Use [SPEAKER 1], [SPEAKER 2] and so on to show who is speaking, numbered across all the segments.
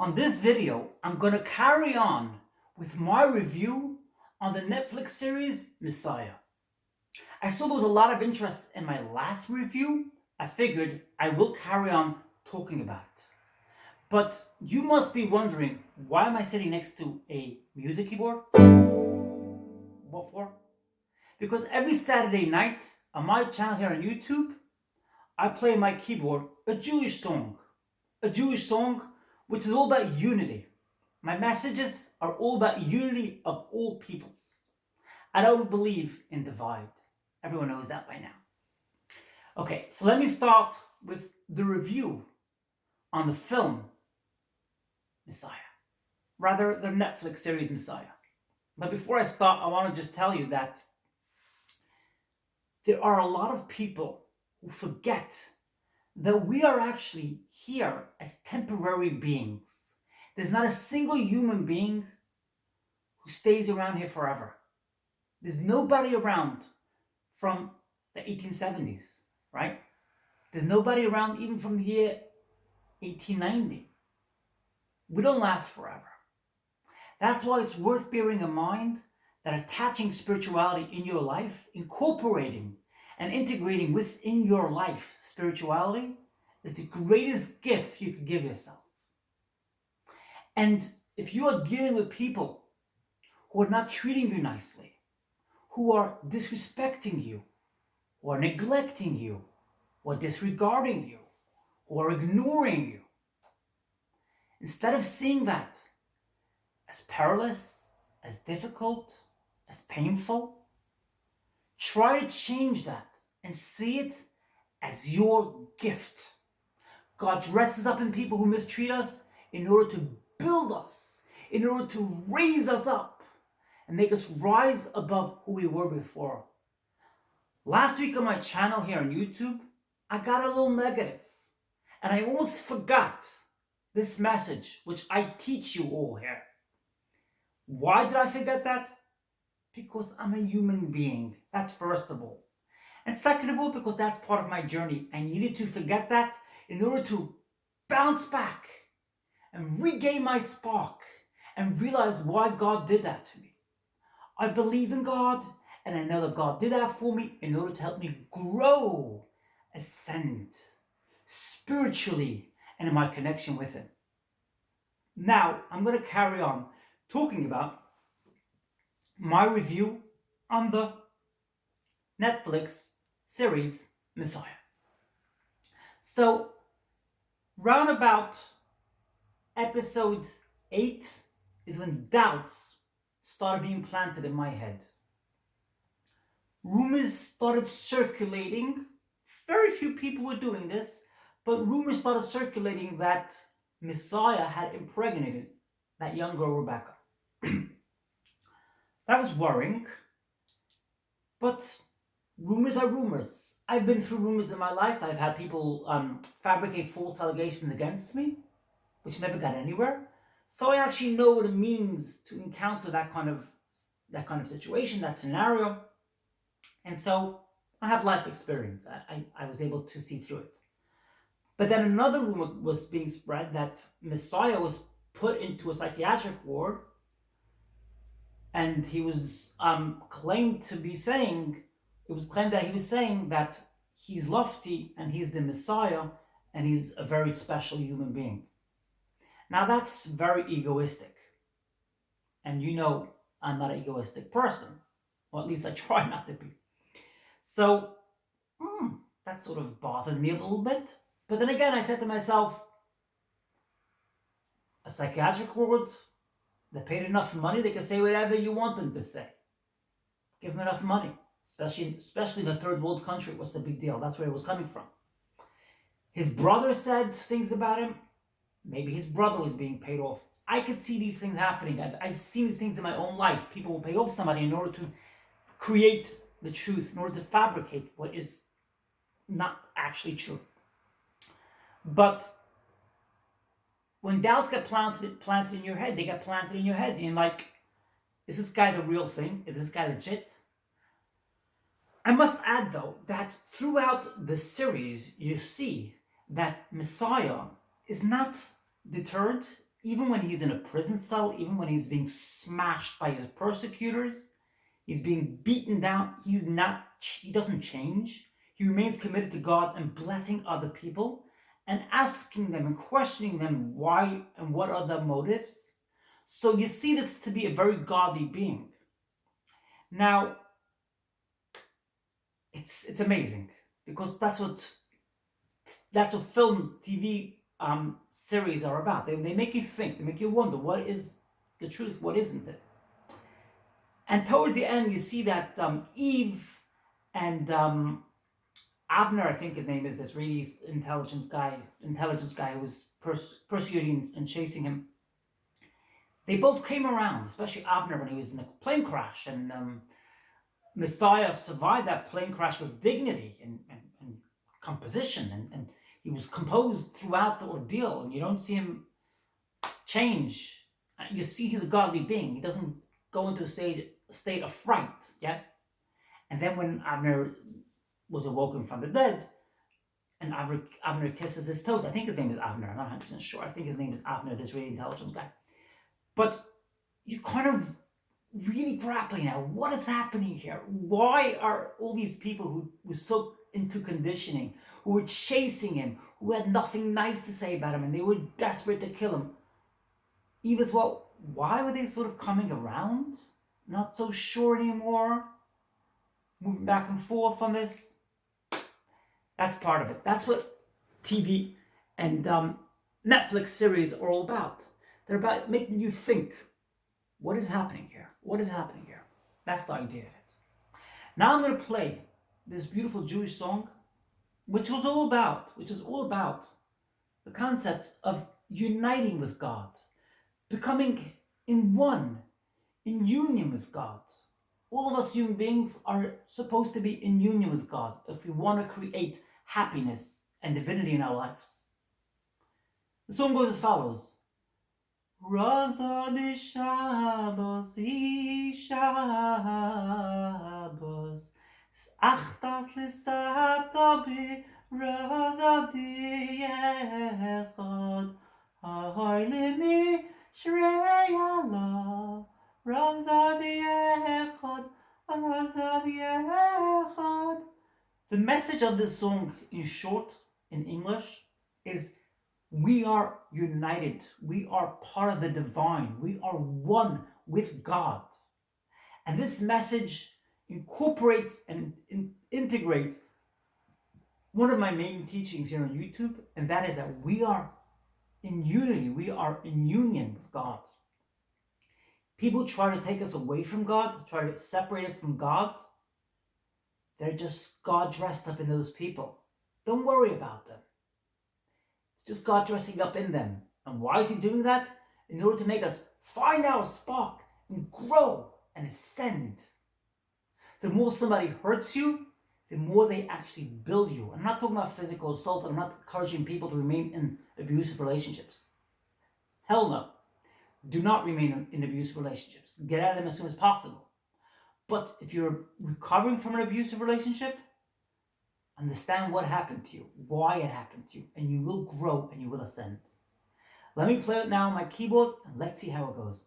[SPEAKER 1] On this video, I'm going to carry on with my review on the Netflix series Messiah. I saw there was a lot of interest in my last review. I figured I will carry on talking about it. But you must be wondering, why am I sitting next to a music keyboard? What for? Because every Saturday night on my channel here on YouTube, I play my keyboard a Jewish song. A Jewish song which is all about unity. My messages are all about unity of all peoples. I don't believe in divide. Everyone knows that by now. Okay, so let me start with the review on the film Messiah. Rather, the Netflix series Messiah. But before I start, I want to just tell you that there are a lot of people who forget that we are actually here as temporary beings. There's not a single human being who stays around here forever. There's nobody around from the 1870s, right? There's nobody around even from the year 1890. We don't last forever. That's why it's worth bearing in mind that attaching spirituality in your life, incorporating and integrating within your life spirituality, is the greatest gift you could give yourself. And if you are dealing with people who are not treating you nicely, who are disrespecting you, who are neglecting you, who are disregarding you, who are ignoring you, instead of seeing that as perilous, as difficult, as painful, try to change that and see it as your gift. God dresses up in people who mistreat us in order to build us, in order to raise us up and make us rise above who we were before. Last week on my channel here on YouTube, I got a little negative and I almost forgot this message which I teach you all here. Why did I forget that? Because I'm a human being. That's first of all. And second of all, because that's part of my journey. I needed to forget that in order to bounce back and regain my spark and realize why God did that to me. I believe in God, and I know that God did that for me in order to help me grow, ascend spiritually and in my connection with Him. Now, I'm going to carry on talking about my review on the Netflix series Messiah. So, round about episode 8 is when doubts started being planted in my head. Rumors started circulating. Very few people were doing this, but rumors started circulating that Messiah had impregnated that young girl Rebecca. That was worrying, but rumors are rumors. I've been through rumors in my life. I've had people fabricate false allegations against me, which never got anywhere. So I actually know what it means to encounter that kind of situation, that scenario. And so I have life experience. I was able to see through it. But then another rumor was being spread that Messiah was put into a psychiatric ward, and he was claimed that he was saying that he's lofty and he's the Messiah and he's a very special human being. Now that's very egoistic. And you know I'm not an egoistic person. Or at least I try not to be. So that sort of bothered me a little bit. But then again, I said to myself, a psychiatric ward, they paid enough money, they can say whatever you want them to say. Give them enough money. Especially in a third world country. What's the big deal? That's where it was coming from. His brother said things about him. Maybe his brother was being paid off. I could see these things happening. I've seen these things in my own life. People will pay off somebody in order to create the truth, in order to fabricate what is not actually true. But when doubts get planted in your head, they get planted in your head. And you're like, is this guy the real thing? Is this guy legit? I must add, though, that throughout the series, you see that Messiah is not deterred even when he's in a prison cell, even when he's being smashed by his persecutors, he's being beaten down, he doesn't change. He remains committed to God and blessing other people and asking them and questioning them why and what are their motives. So you see this to be a very godly being. Now, it's amazing because that's what films, TV series are about. They make you think, they make you wonder what is the truth, what isn't it. And towards the end, you see that Eve and Avner, I think his name is, this really intelligence guy who was persecuting and chasing him. They both came around, especially Avner when he was in a plane crash, and Messiah survived that plane crash with dignity and composition, and he was composed throughout the ordeal, and you don't see him change. You see he's a godly being. He doesn't go into a state of fright, yeah? And then when Avner was awoken from the dead, and Avner kisses his toes. I think his name is Avner. I'm not 100% sure. I think his name is Avner, this really intelligent guy. But you kind of really grappling now. What is happening here? Why are all these people who were so into conditioning, who were chasing him, who had nothing nice to say about him, and they were desperate to kill him? Eve as well, why were they sort of coming around? Not so sure anymore? Moving back and forth on this? That's part of it. That's what TV and Netflix series are all about. They're about making you think, what is happening here? What is happening here? That's the idea of it. Now I'm going to play this beautiful Jewish song, which is all about the concept of uniting with God, becoming in one, in union with God. All of us human beings are supposed to be in union with God if we want to create happiness and divinity in our lives. The song goes as follows. Raza de Shabbos, I Shabbos, Achtas lisata bi Raza di Echad, Ahoy limi Shrei Allah, Raza di Echad, Raza di Echad. The message of this song, in short, in English, is we are united. We are part of the divine. We are one with God. And this message incorporates and integrates one of my main teachings here on YouTube, and that is that we are in unity. We are in union with God. People try to take us away from God, try to separate us from God. They're just God dressed up in those people. Don't worry about them. It's just God dressing up in them. And why is he doing that? In order to make us find our spark and grow and ascend. The more somebody hurts you, the more they actually build you. I'm not talking about physical assault. I'm not encouraging people to remain in abusive relationships. Hell no. Do not remain in abusive relationships. Get out of them as soon as possible. But if you're recovering from an abusive relationship, understand what happened to you, why it happened to you, and you will grow and you will ascend. Let me play it now on my keyboard and let's see how it goes.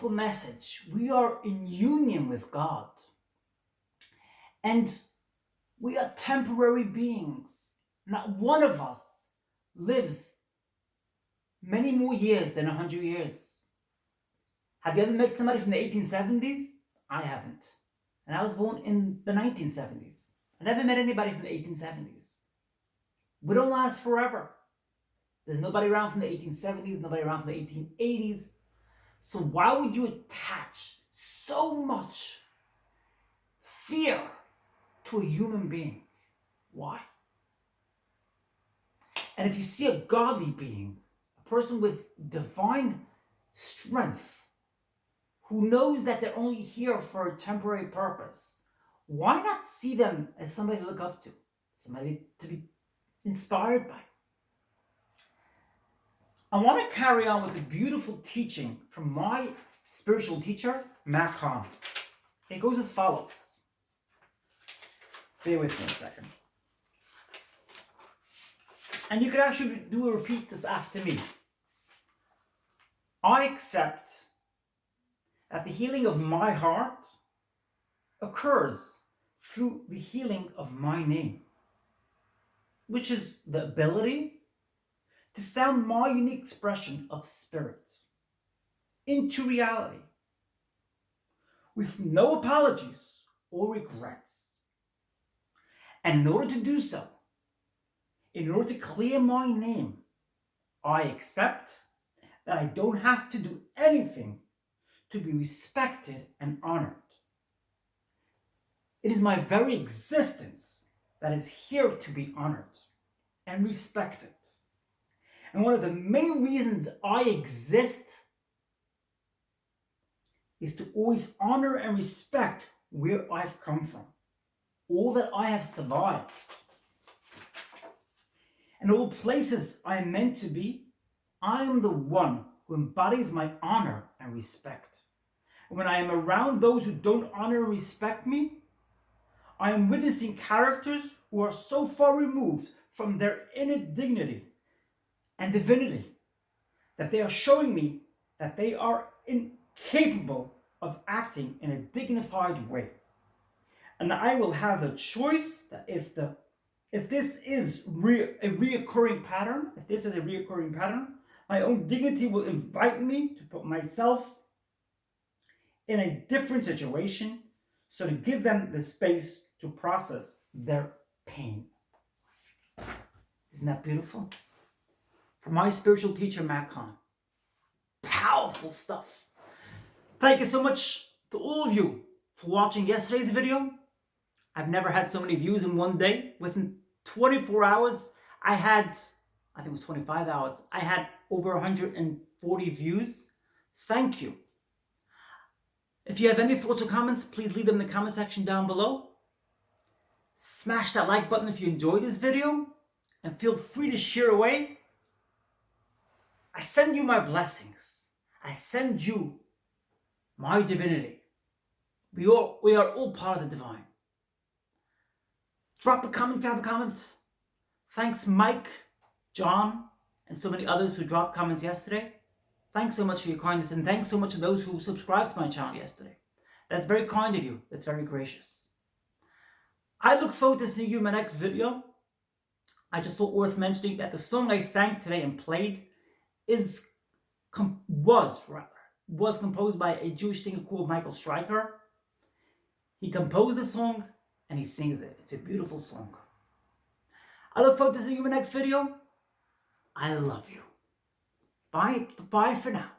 [SPEAKER 1] beautiful message. We are in union with God. And we are temporary beings. Not one of us lives many more years than 100 years. Have you ever met somebody from the 1870s? I haven't. And I was born in the 1970s. I never met anybody from the 1870s. We don't last forever. There's nobody around from the 1870s, nobody around from the 1880s. So why would you attach so much fear to a human being? Why? And if you see a godly being, a person with divine strength, who knows that they're only here for a temporary purpose, why not see them as somebody to look up to, somebody to be inspired by? I want to carry on with a beautiful teaching from my spiritual teacher, Matt Kahn. It goes as follows. Bear with me a second. And you could actually repeat this after me. I accept that the healing of my heart occurs through the healing of my name, which is the ability to sound my unique expression of spirit into reality with no apologies or regrets. And in order to do so, in order to clear my name, I accept that I don't have to do anything to be respected and honored. It is my very existence that is here to be honored and respected. And one of the main reasons I exist is to always honor and respect where I've come from, all that I have survived, and all places I am meant to be. I am the one who embodies my honor and respect. And when I am around those who don't honor and respect me, I am witnessing characters who are so far removed from their inner dignity and divinity that they are showing me that they are incapable of acting in a dignified way. And I will have the choice that if this is a reoccurring pattern, my own dignity will invite me to put myself in a different situation, so to give them the space to process their pain. Isn't that beautiful? From my spiritual teacher, Matt Kahn. Powerful stuff. Thank you so much to all of you for watching yesterday's video. I've never had so many views in one day. Within 24 hours, I think it was 25 hours, I had over 140 views. Thank you. If you have any thoughts or comments, please leave them in the comment section down below. Smash that like button if you enjoyed this video, and feel free to share away. I send you my blessings. I send you my divinity. We are all part of the divine. Drop a comment if you have a comment. Thanks Mike, John, and so many others who dropped comments yesterday. Thanks so much for your kindness, and thanks so much to those who subscribed to my channel yesterday. That's very kind of you. That's very gracious. I look forward to seeing you in my next video. I just thought worth mentioning that the song I sang today and played was composed by a Jewish singer called Michael Stryker. He composed the song and he sings it. It's a beautiful song. I look forward to seeing you in my next video. I love you. Bye for now.